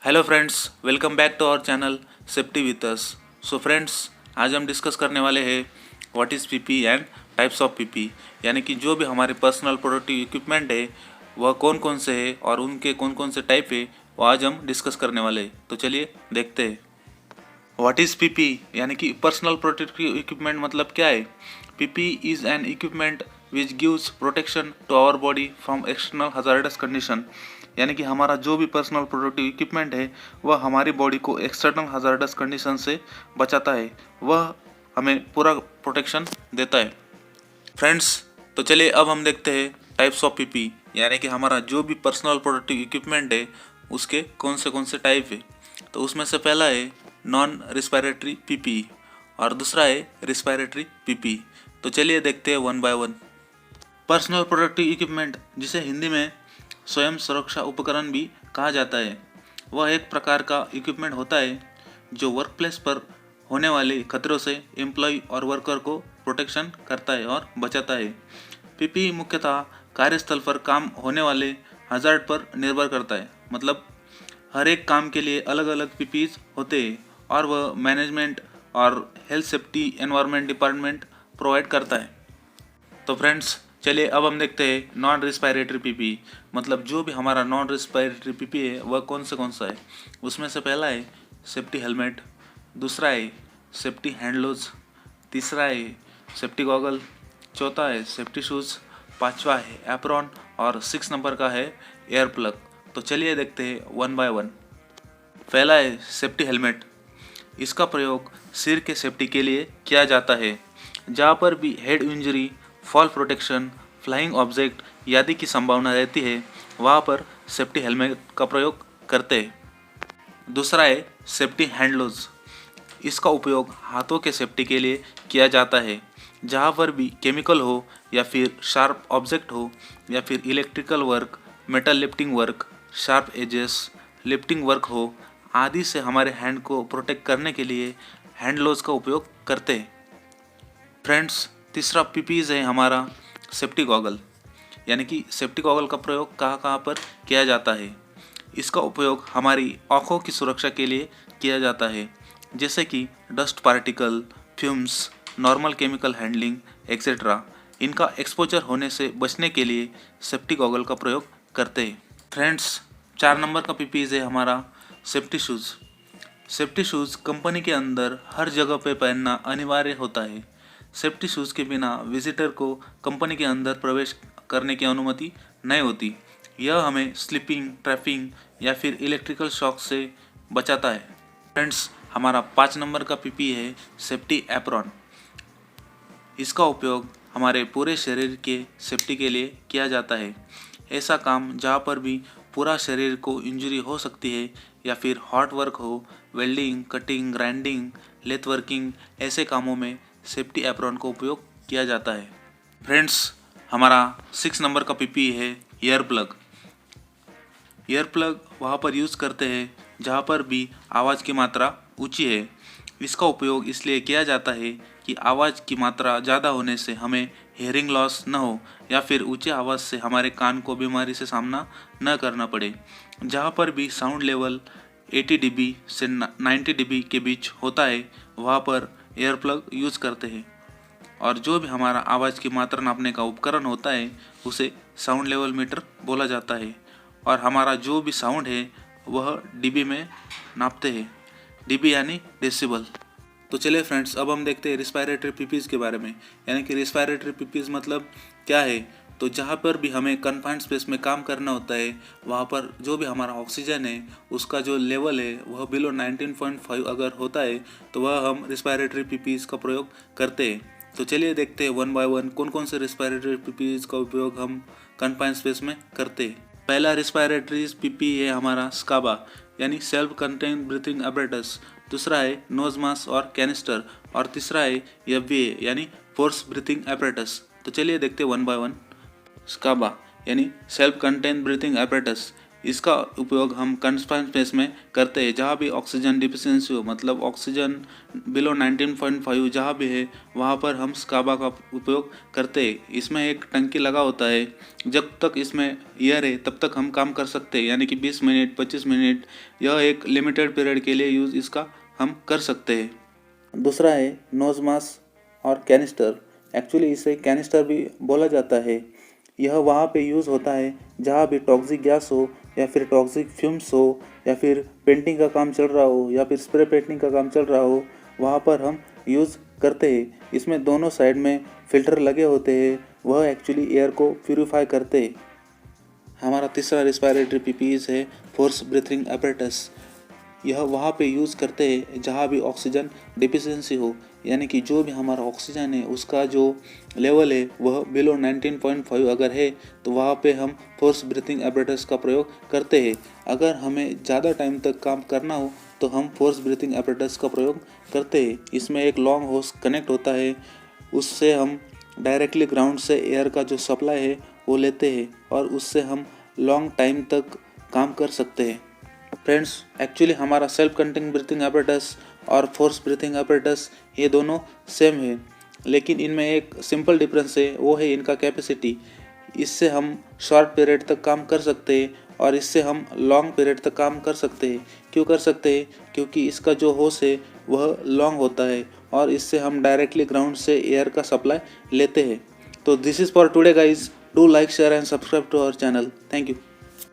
Hello friends, welcome back to our channel safety with us. So friends, आज हम discuss करने वाले हैं what is PPE and types of PPE, यानी कि जो भी हमारे पर्सनल प्रोटेक्टिव इक्विपमेंट है वह कौन कौन से है और उनके कौन कौन से टाइप है वो आज हम डिस्कस करने वाले हैं। तो चलिए देखते हैं। व्हाट इज़ पीपी यानी कि पर्सनल प्रोटेक्टिव इक्विपमेंट मतलब क्या है। PPE is an equipment which gives protection to our body from external hazardous condition, यानी कि हमारा जो भी पर्सनल प्रोटेक्टिव इक्विपमेंट है वह हमारी बॉडी को एक्सटर्नल हजार्डस कंडीशन से बचाता है, वह हमें पूरा प्रोटेक्शन देता है। फ्रेंड्स, तो चलिए अब हम देखते हैं टाइप्स ऑफ पीपी, यानी कि हमारा जो भी पर्सनल प्रोटेक्टिव इक्विपमेंट है उसके कौन से टाइप है। तो उसमें से पहला है नॉन रिस्पायरेटरी पीपी और दूसरा है रिस्पायरेटरी पीपी। तो चलिए देखते हैं one by one. Personal protective equipment, जिसे हिंदी में स्वयं सुरक्षा उपकरण भी कहा जाता है, वह एक प्रकार का इक्विपमेंट होता है जो वर्क प्लेस पर होने वाले खतरों से एम्प्लॉय और वर्कर को प्रोटेक्शन करता है और बचाता है। पीपी मुख्यतः कार्यस्थल पर काम होने वाले हजार्ड पर निर्भर करता है, मतलब हर एक काम के लिए अलग अलग पीपीज होते हैं और वह मैनेजमेंट और health safety environment department provide करता है। तो फ्रेंड्स, चलिए अब हम देखते हैं नॉन रिस्पायरेटरी पीपी, मतलब जो भी हमारा नॉन रिस्पायरेटरी पीपी है वह कौन सा है। उसमें से पहला है सेफ्टी हेलमेट, दूसरा है सेफ्टी हैंडलोज, तीसरा है सेफ्टी गॉगल, चौथा है सेफ्टी शूज़, पांचवा है एप्रॉन और 6 नंबर का है एयर प्लग। तो चलिए देखते हैं वन बाय वन। पहला है सेफ्टी हेलमेट। इसका प्रयोग सिर के सेफ्टी के लिए किया जाता है। जहाँ पर भी head injury, fall protection, flying object आदि की संभावना रहती है वहाँ पर सेफ्टी हेलमेट का प्रयोग करते हैं। दूसरा है सेफ्टी हैंडलोज। इसका उपयोग हाथों के सेफ्टी के लिए किया जाता है। जहाँ पर भी केमिकल हो या फिर शार्प ऑब्जेक्ट हो या फिर electrical work, metal lifting work, sharp edges, lifting work हो आदि से हमारे हैंड को प्रोटेक्ट करने के लिए हैंडलोज का उपयोग करते हैं। फ्रेंड्स, तीसरा पीपीज है हमारा सेफ्टी गॉगल, यानी कि सेफ्टी गॉगल का प्रयोग कहाँ कहाँ पर किया जाता है। इसका उपयोग हमारी आँखों की सुरक्षा के लिए किया जाता है, जैसे कि dust particle, fumes, normal chemical handling etcetera. इनका एक्सपोजर होने से बचने के लिए सेफ्टी गॉगल का प्रयोग करते हैं। फ्रेंड्स, 4 नंबर का पीपीज है हमारा safety shoes. Safety shoes company के अंदर हर जगह पे पहनना अनिवार्य होता है। सेफ्टी शूज़ के बिना विजिटर को कंपनी के अंदर प्रवेश करने की अनुमति नहीं होती। यह हमें स्लिपिंग, ट्रैपिंग या फिर इलेक्ट्रिकल शॉक से बचाता है। फ्रेंड्स, हमारा 5 नंबर का पीपी है सेफ्टी एप्रॉन। इसका उपयोग हमारे पूरे शरीर के सेफ्टी के लिए किया जाता है। ऐसा काम जहाँ पर भी पूरा शरीर को इंजरी हो सकती है या फिर हॉट वर्क हो, welding, cutting, grinding, lathe working, ऐसे कामों में सेफ्टी एप्रॉन का उपयोग किया जाता है। फ्रेंड्स, हमारा 6 नंबर का पीपी है ईयर प्लग। ईयर प्लग वहाँ पर यूज़ करते हैं जहाँ पर भी आवाज़ की मात्रा ऊंची है। इसका उपयोग इसलिए किया जाता है कि आवाज़ की मात्रा ज़्यादा होने से हमें हेयरिंग लॉस न हो या फिर ऊंचे आवाज़ से हमारे कान को बीमारी से सामना न करना पड़े। जहाँ पर भी साउंड लेवल 80 dB से 90 dB के बीच होता है वहाँ पर ईयर प्लग यूज़ करते हैं। और जो भी हमारा आवाज़ की मात्रा नापने का उपकरण होता है उसे साउंड लेवल मीटर बोला जाता है और हमारा जो भी साउंड है वह डीबी में नापते हैं। डीबी यानी डेसिबल। तो चलिए फ्रेंड्स, अब हम देखते हैं रिस्पायरेटरी पीपीज़ के बारे में, यानी कि रिस्पायरेटरी पीपीज़ मतलब क्या है। तो जहाँ पर भी हमें कन्फाइंड स्पेस में काम करना होता है वहाँ पर जो भी हमारा ऑक्सीजन है उसका जो लेवल है वह बिलो 19.5 अगर होता है तो वह हम रिस्पायरेटरी पीपीज़ का प्रयोग करते हैं। तो चलिए देखते हैं वन बाय वन कौन कौन से रिस्पायरेटरी पीपीज़ का उपयोग हम कन्फाइंड स्पेस में करते हैं। पहला रिस्पायरेटरी पीपी है हमारा स्काबा, यानी सेल्फ कंटेन ब्रीथिंग apparatus। दूसरा है नोज मास्क और कैनिस्टर और तीसरा है एफबीए यानी फोर्स ब्रीथिंग apparatus। तो चलिए देखते हैं वन बाय वन। स्काबा यानी सेल्फ कंटेन ब्रीथिंग apparatus। इसका उपयोग हम कन्फाइंड स्पेस में करते हैं जहाँ भी ऑक्सीजन डिफिशियंसी हो, मतलब ऑक्सीजन बिलो 19.5 जहाँ भी है वहाँ पर हम स्काबा का उपयोग करते हैं। इसमें एक टंकी लगा होता है, जब तक इसमें एयर है तब तक हम काम कर सकते हैं, यानी कि 20 मिनट 25 मिनट, यह एक लिमिटेड पीरियड के लिए यूज़ इसका हम कर सकते हैं। दूसरा है नोज मास्क और कैनिस्टर। एक्चुअली इसे कैनिस्टर भी बोला जाता है। यह वहाँ पे यूज़ होता है जहाँ भी टॉक्सिक गैस हो या फिर टॉक्सिक फ्यूम्स हो या फिर पेंटिंग का काम चल रहा हो या फिर स्प्रे पेंटिंग का काम चल रहा हो, वहाँ पर हम यूज़ करते हैं। इसमें दोनों साइड में फ़िल्टर लगे होते हैं, वह एक्चुअली एयर को प्यूरिफाई करते हैं। हमारा तीसरा रेस्पिरेटरी पीपीईज है फोर्स ब्रीथिंग apparatus। यह वहाँ पे यूज़ करते हैं जहाँ भी ऑक्सीजन डिफिशियंसी हो, यानी कि जो भी हमारा ऑक्सीजन है उसका जो लेवल है वह बिलो 19.5 अगर है तो वहाँ पे हम फोर्स ब्रीथिंग apparatus का प्रयोग करते हैं। अगर हमें ज़्यादा टाइम तक काम करना हो तो हम फोर्स ब्रीथिंग apparatus का प्रयोग करते हैं। इसमें एक लॉन्ग होस कनेक्ट होता है, उससे हम डायरेक्टली ग्राउंड से एयर का जो सप्लाई है वो लेते हैं और उससे हम लॉन्ग टाइम तक काम कर सकते हैं। फ्रेंड्स, एक्चुअली हमारा सेल्फ कंटेन ब्रीथिंग apparatus और फोर्स ब्रीथिंग apparatus ये दोनों सेम है, लेकिन इनमें एक सिंपल डिफरेंस है, वो है इनका कैपेसिटी। इससे हम शॉर्ट पीरियड तक काम कर सकते हैं और इससे हम लॉन्ग पीरियड तक काम कर सकते हैं। क्यों कर सकते हैं? क्योंकि इसका जो होस है वह लॉन्ग होता है और इससे हम डायरेक्टली ग्राउंड से एयर का सप्लाई लेते हैं। तो this is for today guys. Do like, share and subscribe to our channel. Thank you.